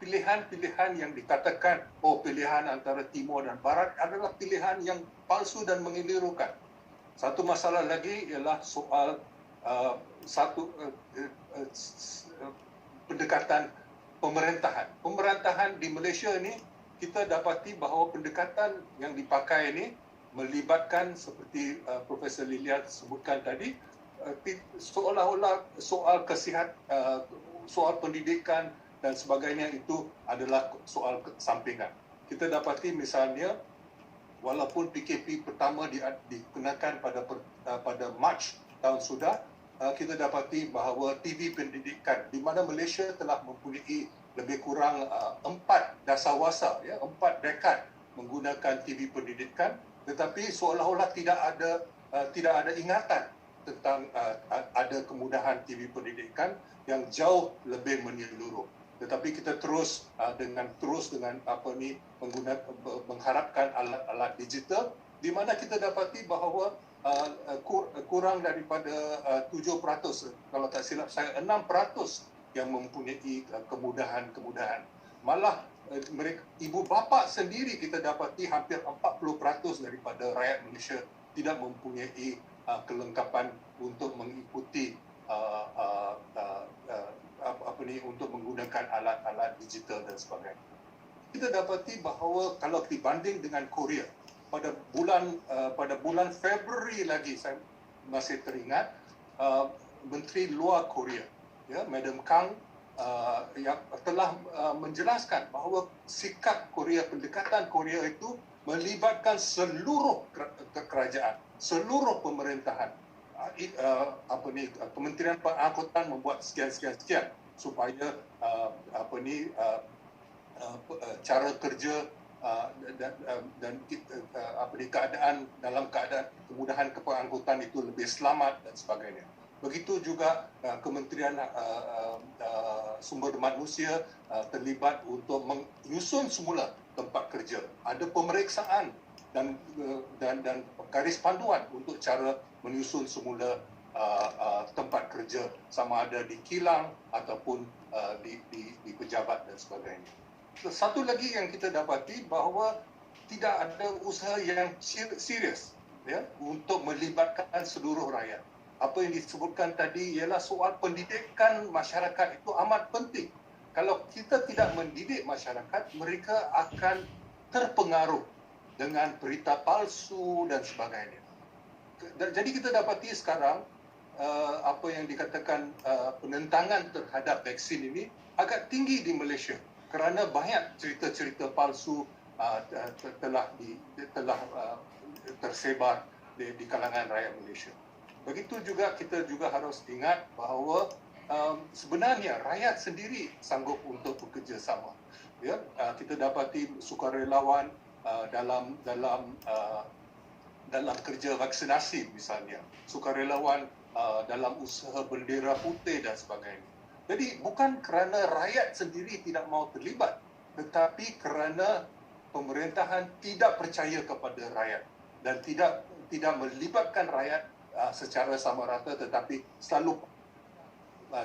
pilihan-pilihan yang dikatakan pilihan antara timur dan barat adalah pilihan yang palsu dan mengelirukan. Satu masalah lagi ialah soal pendekatan pemerintahan. Pemerintahan di Malaysia ini kita dapati bahawa pendekatan yang dipakai ini melibatkan seperti Profesor Lilia sebutkan tadi, seolah-olah soal kesihatan, soal pendidikan dan sebagainya itu adalah soal sampingan. Kita dapati misalnya walaupun PKP pertama dikenakan pada Mac tahun sudah, kita dapati bahawa TV pendidikan di mana Malaysia telah mempunyai lebih kurang 4 dasawasa, 4 dekad menggunakan TV pendidikan, tetapi seolah-olah tidak ada ingatan tentang ada kemudahan TV pendidikan yang jauh lebih menyeluruh. Tetapi kita terus mengharapkan alat-alat digital, di mana kita dapati bahawa kurang daripada 7%, kalau tak silap saya 6% yang mempunyai kemudahan-kemudahan. Malah ibu bapa sendiri kita dapati hampir 40% daripada rakyat Malaysia tidak mempunyai kelengkapan untuk mengikuti untuk menggunakan alat-alat digital dan sebagainya. Kita dapati bahawa kalau dibanding dengan Korea, pada bulan Februari lagi saya masih teringat, Menteri Luar Korea, Madam Kang, yang telah menjelaskan bahawa sikap Korea, pendekatan Korea itu melibatkan seluruh kerajaan, seluruh pemerintahan. Kementerian Pengangkutan membuat sekian supaya cara kerja dan dalam keadaan kemudahan kepengangkutan itu lebih selamat dan sebagainya. Begitu juga Kementerian Sumber Daya Manusia terlibat untuk menyusun semula tempat kerja. Ada pemeriksaan dan garis panduan untuk cara menyusun semula tempat kerja, sama ada di kilang ataupun di pejabat dan sebagainya. Satu lagi yang kita dapati bahawa tidak ada usaha yang serius untuk melibatkan seluruh rakyat. Apa yang disebutkan tadi ialah soal pendidikan masyarakat itu amat penting. Kalau kita tidak mendidik masyarakat, mereka akan terpengaruh dengan berita palsu dan sebagainya. Jadi kita dapati sekarang apa yang dikatakan penentangan terhadap vaksin ini agak tinggi di Malaysia kerana banyak cerita-cerita palsu telah tersebar di kalangan rakyat Malaysia. Begitu juga kita juga harus ingat bahawa sebenarnya rakyat sendiri sanggup untuk bekerjasama. Kita dapati sukarelawan dalam kerja vaksinasi misalnya, sukarelawan dalam usaha bendera putih dan sebagainya. Jadi bukan kerana rakyat sendiri tidak mahu terlibat, tetapi kerana pemerintahan tidak percaya kepada rakyat dan tidak melibatkan rakyat secara sama rata, tetapi selalu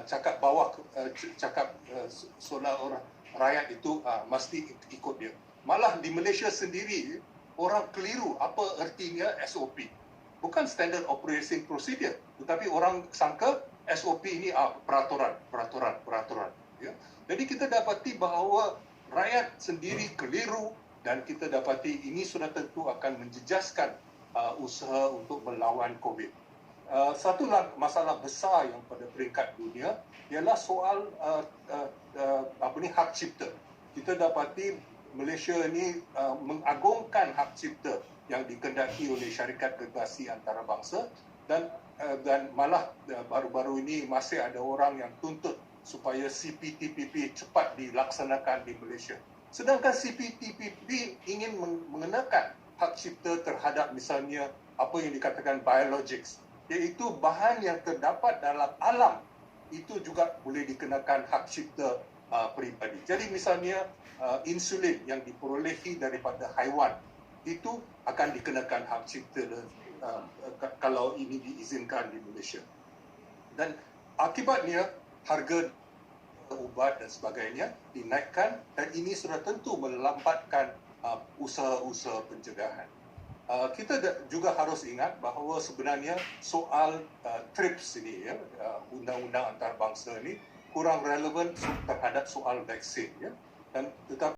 cakap seolah orang rakyat itu mesti ikut dia. Malah di Malaysia sendiri orang keliru apa ertinya SOP. Bukan Standard Operating Procedure, tetapi orang sangka SOP ini peraturan. Jadi kita dapati bahawa rakyat sendiri keliru dan kita dapati ini sudah tentu akan menjejaskan usaha untuk melawan COVID. Satu masalah besar yang pada peringkat dunia ialah soal hak cipta. Kita dapati Malaysia ini mengagungkan hak cipta yang dikendaki oleh Syarikat Gergasi Antarabangsa dan malah baru-baru ini masih ada orang yang tuntut supaya CPTPP cepat dilaksanakan di Malaysia. Sedangkan CPTPP ingin mengenakan hak cipta terhadap misalnya apa yang dikatakan biologics, iaitu bahan yang terdapat dalam alam, itu juga boleh dikenakan hak cipta peribadi. Jadi misalnya insulin yang diperolehi daripada haiwan itu akan dikenakan hak cipta kalau ini diizinkan di Malaysia. Dan akibatnya harga ubat dan sebagainya dinaikkan, dan ini sudah tentu melambatkan usaha-usaha pencegahan. Kita juga harus ingat bahawa sebenarnya soal TRIPS ini, ya, undang-undang antarabangsa ini kurang relevan terhadap soal vaksin, ya, dan tetapi